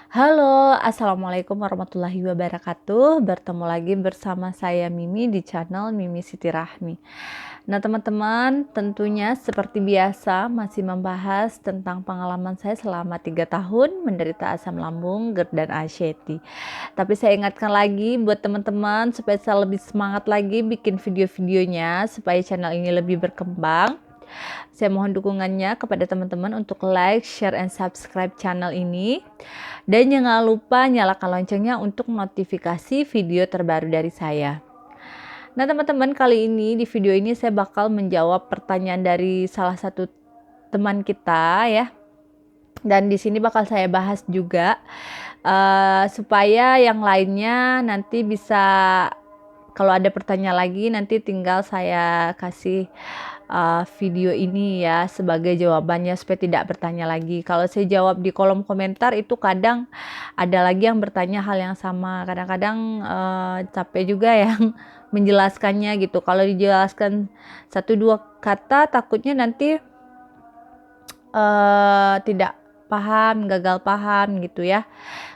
Halo, assalamualaikum warahmatullahi wabarakatuh. Bertemu lagi bersama saya Mimi di channel Mimi Siti Rahmi. Nah, teman-teman, tentunya seperti biasa masih membahas tentang pengalaman saya selama 3 tahun menderita asam lambung, GERD dan ACT. Tapi saya ingatkan lagi buat teman-teman supaya saya lebih semangat lagi bikin video-videonya supaya channel ini lebih berkembang. Saya mohon dukungannya kepada teman-teman untuk like, share, and subscribe channel ini. Dan jangan lupa nyalakan loncengnya untuk notifikasi video terbaru dari saya. Nah, teman-teman, kali ini di video ini saya bakal menjawab pertanyaan dari salah satu teman kita ya. Dan di sini bakal saya bahas juga supaya yang lainnya nanti bisa, kalau ada pertanyaan lagi nanti tinggal saya kasih video ini ya sebagai jawabannya supaya tidak bertanya lagi. Kalau saya jawab di kolom komentar itu kadang ada lagi yang bertanya hal yang sama. Kadang-kadang capek juga yang menjelaskannya gitu. Kalau dijelaskan 1-2 kata takutnya nanti tidak paham, gagal paham gitu ya.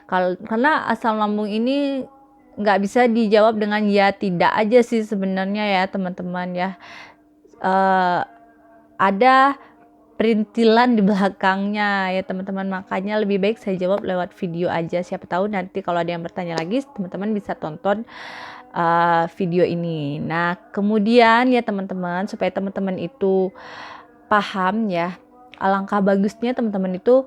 Karena asam lambung ini nggak bisa dijawab dengan ya tidak aja sih sebenarnya ya teman-teman ya. Ada perintilan di belakangnya ya teman-teman, makanya lebih baik saya jawab lewat video aja. Siapa tahu nanti kalau ada yang bertanya lagi teman-teman bisa tonton video ini. Nah, kemudian ya teman-teman, supaya teman-teman itu paham ya, alangkah bagusnya teman-teman itu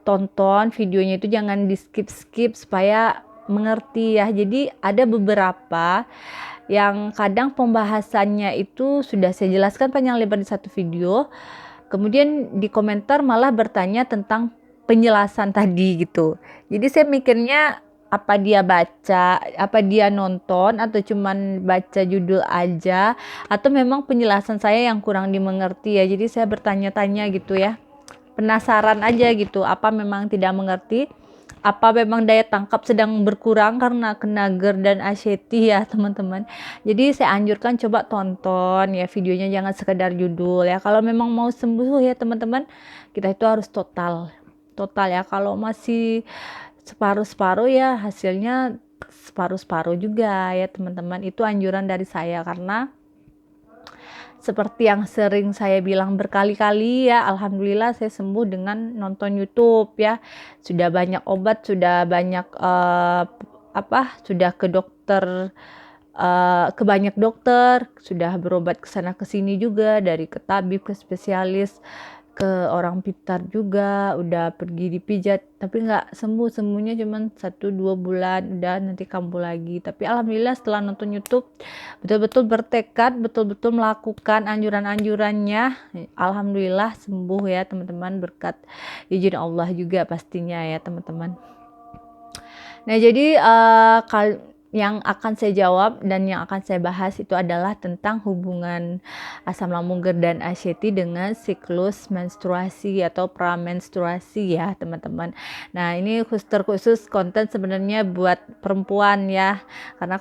tonton videonya, itu jangan di skip-skip supaya mengerti ya. Jadi ada beberapa yang kadang pembahasannya itu sudah saya jelaskan panjang lebar di satu video, kemudian di komentar malah bertanya tentang penjelasan tadi gitu. Jadi saya mikirnya apa dia baca, apa dia nonton, atau cuman baca judul aja, atau memang penjelasan saya yang kurang dimengerti ya. Jadi saya bertanya-tanya gitu ya, penasaran aja gitu, apa memang tidak mengerti, apa memang daya tangkap sedang berkurang karena kena GERD dan ACT ya teman-teman. Jadi saya anjurkan coba tonton ya videonya, jangan sekedar judul ya. Kalau memang mau sembuh ya teman-teman, kita itu harus total ya. Kalau masih separuh-separuh ya hasilnya separuh-separuh juga ya teman-teman. Itu anjuran dari saya, karena seperti yang sering saya bilang berkali-kali ya, alhamdulillah saya sembuh dengan nonton YouTube ya. Sudah banyak obat, sudah banyak sudah ke dokter, ke banyak dokter, sudah berobat ke sana ke sini juga, dari ke tabib, ke spesialis, ke orang pintar juga, udah pergi dipijat tapi nggak sembuh. Sembuhnya cuma 1-2 bulan udah nanti kambuh lagi. Tapi alhamdulillah setelah nonton YouTube betul-betul bertekad, betul-betul melakukan anjuran-anjurannya, alhamdulillah sembuh ya teman-teman, berkat izin Allah juga pastinya ya teman-teman. Nah, jadi yang akan saya jawab dan yang akan saya bahas itu adalah tentang hubungan asam lambung, GERD dan ACT dengan siklus menstruasi atau pramenstruasi ya teman-teman. Nah, ini terkhusus konten sebenarnya buat perempuan ya, karena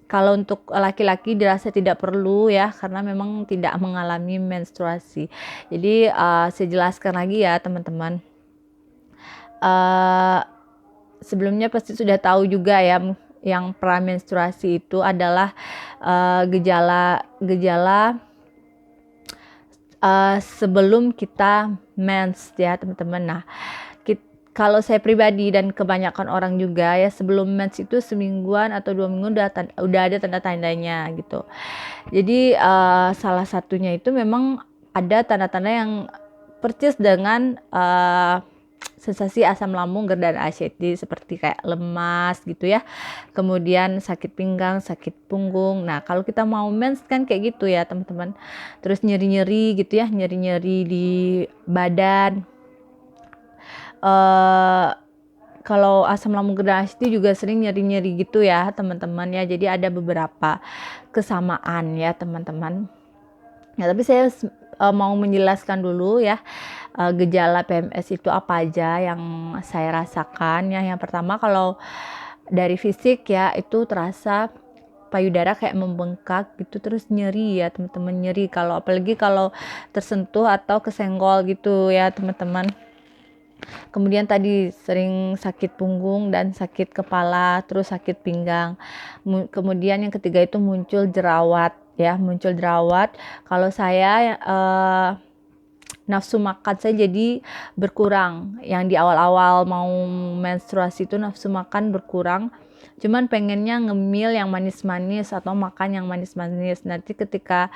kalau untuk laki-laki dirasa tidak perlu ya, karena memang tidak mengalami menstruasi. Jadi saya jelaskan lagi ya teman-teman. Sebelumnya pasti sudah tahu juga ya, yang pramenstruasi itu adalah gejala sebelum kita mens ya teman-teman. Nah, kalau saya pribadi dan kebanyakan orang juga ya, sebelum mens itu semingguan atau 2 minggu udah ada tanda-tandanya gitu. Jadi salah satunya itu memang ada tanda-tanda yang persis dengan sensasi asam lambung, GERD dan ACT, seperti kayak lemas gitu ya, kemudian sakit pinggang, sakit punggung. Nah, kalau kita mau mens kan kayak gitu ya teman-teman, terus nyeri-nyeri gitu ya, nyeri-nyeri di badan. Kalau asam lambung, GERD dan ACT juga sering nyeri-nyeri gitu ya teman-teman ya. Jadi ada beberapa kesamaan ya teman-teman. Nah, tapi saya mau menjelaskan dulu ya, gejala PMS itu apa aja yang saya rasakan ya. Yang pertama, kalau dari fisik ya, itu terasa payudara kayak membengkak gitu, terus nyeri ya teman-teman, nyeri apalagi kalau tersentuh atau kesenggol gitu ya teman-teman. Kemudian tadi sering sakit punggung dan sakit kepala, terus sakit pinggang. Kemudian yang ketiga itu muncul jerawat ya, muncul jerawat. Kalau saya nafsu makan saya jadi berkurang. Yang di awal-awal mau menstruasi itu nafsu makan berkurang. Cuman pengennya ngemil yang manis-manis atau makan yang manis-manis. Nanti ketika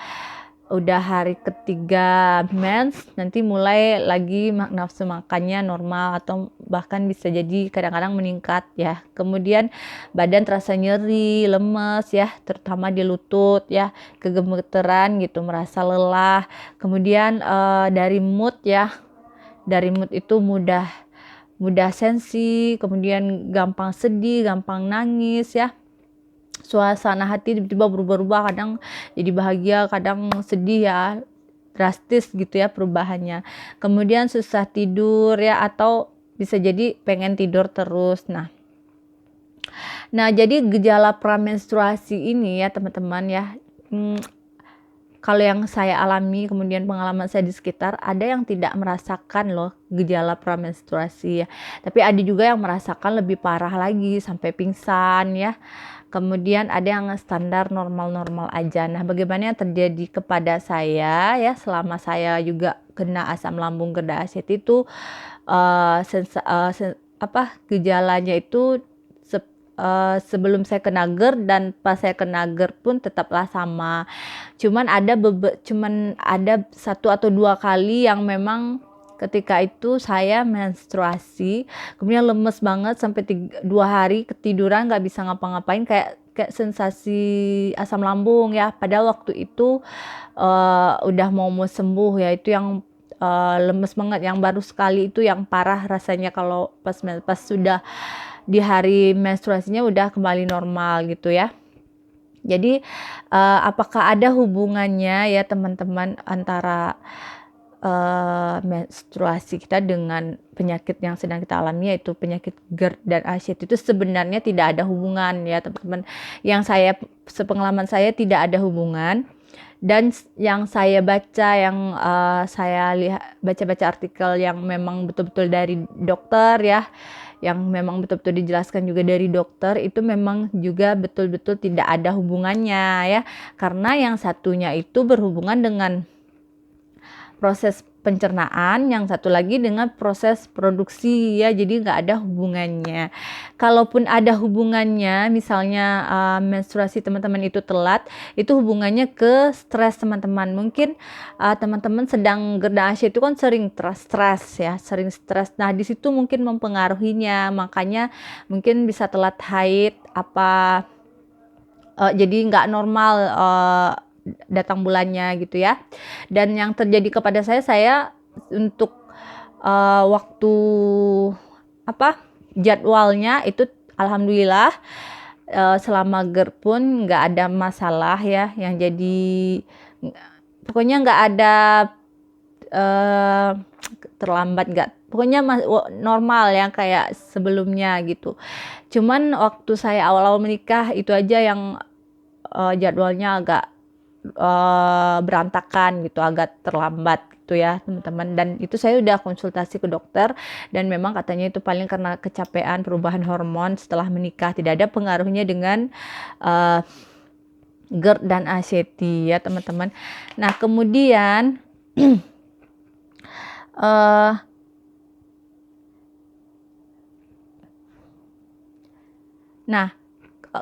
udah hari ketiga mens, nanti mulai lagi nafsu makannya normal atau bahkan bisa jadi kadang-kadang meningkat ya. Kemudian badan terasa nyeri, lemes ya, terutama di lutut ya, kegemeteran gitu, merasa lelah. Kemudian dari mood ya, dari mood itu mudah sensi, kemudian gampang sedih, gampang nangis ya. Suasana hati tiba-tiba berubah-ubah, kadang jadi bahagia, kadang sedih ya, drastis gitu ya perubahannya. Kemudian susah tidur ya, atau bisa jadi pengen tidur terus. Nah jadi gejala pramenstruasi ini ya teman-teman ya, kalau yang saya alami, kemudian pengalaman saya di sekitar, ada yang tidak merasakan loh gejala pramenstruasi ya. Tapi ada juga yang merasakan lebih parah lagi sampai pingsan ya. Kemudian ada yang standar normal-normal aja. Nah, bagaimana yang terjadi kepada saya ya selama saya juga kena asam lambung GERD ACT itu gejalanya itu sebelum saya kena GERD dan pas saya kena GERD pun tetaplah sama. Cuman ada 1 atau 2 kali yang memang ketika itu saya menstruasi, kemudian lemes banget sampai 2 hari ketiduran, nggak bisa ngapa-ngapain, kayak sensasi asam lambung ya. Padahal waktu itu udah mau sembuh ya. Itu yang lemes banget, yang baru sekali itu yang parah rasanya. Kalau pas sudah di hari menstruasinya udah kembali normal gitu ya. Jadi apakah ada hubungannya ya teman-teman antara menstruasi kita dengan penyakit yang sedang kita alami, yaitu penyakit GERD dan ACT? Itu sebenarnya tidak ada hubungan ya teman-teman. Sepengalaman saya tidak ada hubungan. Dan yang saya baca, yang saya lihat, baca-baca artikel yang memang betul-betul dari dokter ya, yang memang betul-betul dijelaskan juga dari dokter, itu memang juga betul-betul tidak ada hubungannya ya. Karena yang satunya itu berhubungan dengan proses pencernaan, yang satu lagi dengan proses produksi ya, jadi nggak ada hubungannya. Kalaupun ada hubungannya, misalnya menstruasi teman-teman itu telat, itu hubungannya ke stres teman-teman. Mungkin teman-teman sedang GERD ACT itu kan sering stres ya, sering stres. Nah di situ mungkin mempengaruhinya, makanya mungkin bisa telat haid jadi nggak normal datang bulannya gitu ya. Dan yang terjadi kepada saya untuk waktu jadwalnya itu alhamdulillah selama GERD pun nggak ada masalah ya, yang jadi pokoknya nggak ada terlambat, nggak, pokoknya normal ya kayak sebelumnya gitu. Cuman waktu saya awal-awal menikah itu aja yang jadwalnya agak berantakan gitu, agak terlambat gitu ya teman-teman. Dan itu saya udah konsultasi ke dokter, dan memang katanya itu paling karena kecapean, perubahan hormon setelah menikah, tidak ada pengaruhnya dengan GERD dan ACT ya teman-teman. Nah kemudian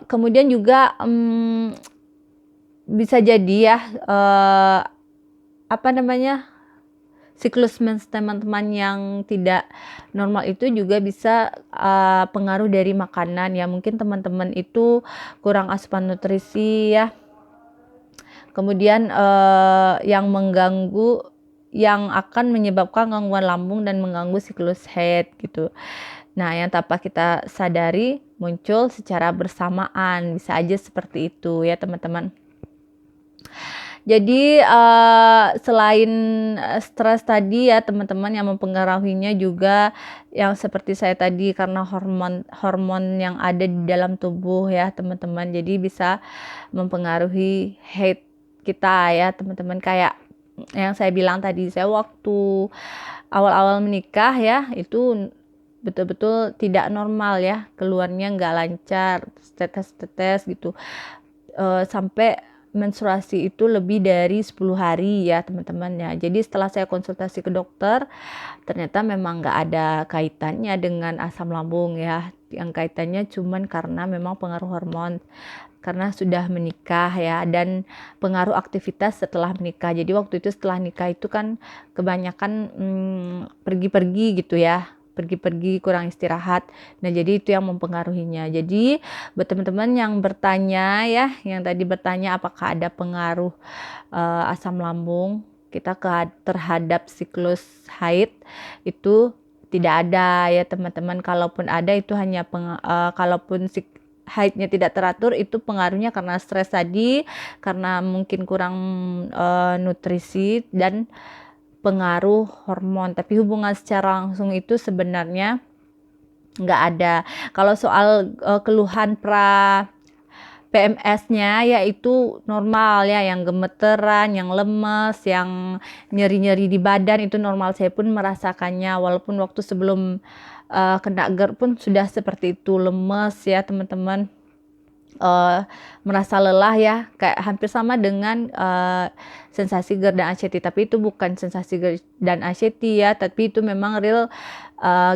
kemudian juga bisa jadi ya siklus mens teman-teman yang tidak normal itu juga bisa pengaruh dari makanan ya. Mungkin teman-teman itu kurang asupan nutrisi ya. Kemudian yang mengganggu, yang akan menyebabkan gangguan lambung dan mengganggu siklus haid gitu. Nah, yang tanpa kita sadari muncul secara bersamaan, bisa aja seperti itu ya teman-teman. Jadi selain stres tadi ya teman-teman, yang mempengaruhinya juga yang seperti saya tadi, karena hormon yang ada di dalam tubuh ya teman-teman. Jadi bisa mempengaruhi haid kita ya teman-teman. Kayak yang saya bilang tadi, saya waktu awal-awal menikah ya, itu betul-betul tidak normal ya, keluarnya nggak lancar, tetes-tetes gitu. Sampai menstruasi itu lebih dari 10 hari ya teman-teman ya. Jadi setelah saya konsultasi ke dokter, ternyata memang nggak ada kaitannya dengan asam lambung ya. Yang kaitannya cuman karena memang pengaruh hormon, karena sudah menikah ya, dan pengaruh aktivitas setelah menikah. Jadi waktu itu setelah nikah itu kan kebanyakan pergi-pergi gitu ya, pergi-pergi, kurang istirahat. Nah jadi itu yang mempengaruhinya. Jadi buat teman-teman yang bertanya ya, yang tadi bertanya apakah ada pengaruh asam lambung kita terhadap siklus haid, itu tidak ada ya teman-teman. Kalaupun ada itu hanya kalaupun haidnya tidak teratur, itu pengaruhnya karena stres tadi, karena mungkin kurang nutrisi dan pengaruh hormon. Tapi hubungan secara langsung itu sebenarnya nggak ada. Kalau soal keluhan PMS-nya yaitu normal ya, yang gemeteran, yang lemes, yang nyeri-nyeri di badan itu normal. Saya pun merasakannya, walaupun waktu sebelum kena GERD pun sudah seperti itu, lemes ya teman-teman. Merasa lelah ya, kayak hampir sama dengan sensasi GERD dan anxiety, tapi itu bukan sensasi GERD dan anxiety ya, tapi itu memang real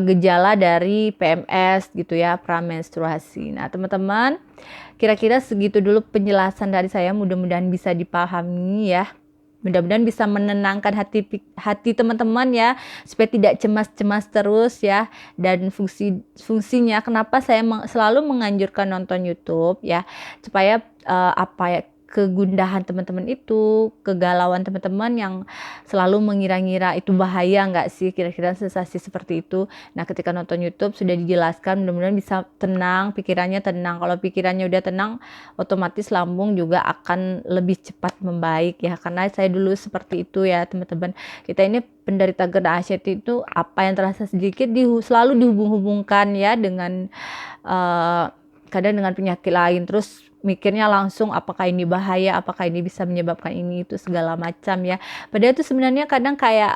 gejala dari PMS gitu ya, pramenstruasi. Nah teman-teman, kira-kira segitu dulu penjelasan dari saya, mudah-mudahan bisa dipahami ya. Mudah-mudahan bisa menenangkan hati teman-teman ya, supaya tidak cemas-cemas terus ya. Dan fungsinya kenapa saya selalu menganjurkan nonton YouTube ya, supaya apa ya, kegundahan teman-teman itu, kegalauan teman-teman yang selalu mengira-ngira itu bahaya nggak sih, kira-kira sensasi seperti itu. Nah ketika nonton YouTube sudah dijelaskan, mudah-mudahan bisa tenang, pikirannya tenang. Kalau pikirannya udah tenang, otomatis lambung juga akan lebih cepat membaik ya, karena saya dulu seperti itu ya teman-teman. Kita ini penderita GERD anxiety itu apa yang terasa sedikit selalu dihubung-hubungkan ya dengan kadang dengan penyakit lain, terus mikirnya langsung apakah ini bahaya, apakah ini bisa menyebabkan ini itu segala macam ya. Padahal itu sebenarnya kadang kayak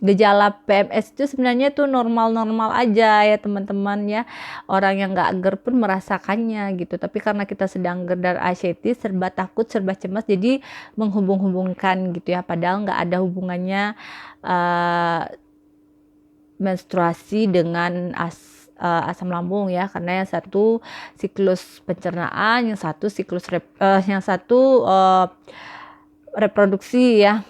gejala PMS itu sebenarnya tuh normal-normal aja ya teman-teman ya. Orang yang nggak GERD pun merasakannya gitu. Tapi karena kita sedang GERD dan anxiety, serba takut, serba cemas, jadi menghubung-hubungkan gitu ya. Padahal nggak ada hubungannya menstruasi dengan asam lambung ya, karena yang satu siklus pencernaan, yang satu siklus reproduksi ya,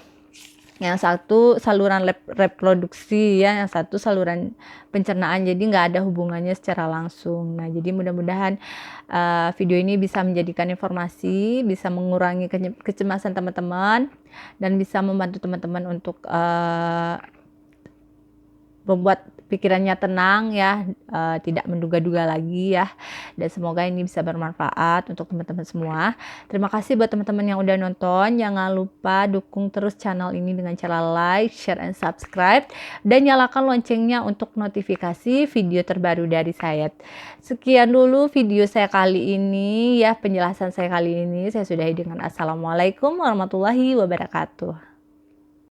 yang satu saluran reproduksi ya, yang satu saluran pencernaan. Jadi nggak ada hubungannya secara langsung. Nah jadi mudah-mudahan video ini bisa menjadikan informasi, bisa mengurangi kecemasan teman-teman, dan bisa membantu teman-teman untuk membuat pikirannya tenang ya, tidak menduga-duga lagi ya. Dan semoga ini bisa bermanfaat untuk teman-teman semua. Terima kasih buat teman-teman yang udah nonton. Jangan lupa dukung terus channel ini dengan cara like, share, and subscribe, dan nyalakan loncengnya untuk notifikasi video terbaru dari saya. Sekian dulu video saya kali ini ya, penjelasan saya kali ini. Saya sudahi dengan assalamualaikum warahmatullahi wabarakatuh.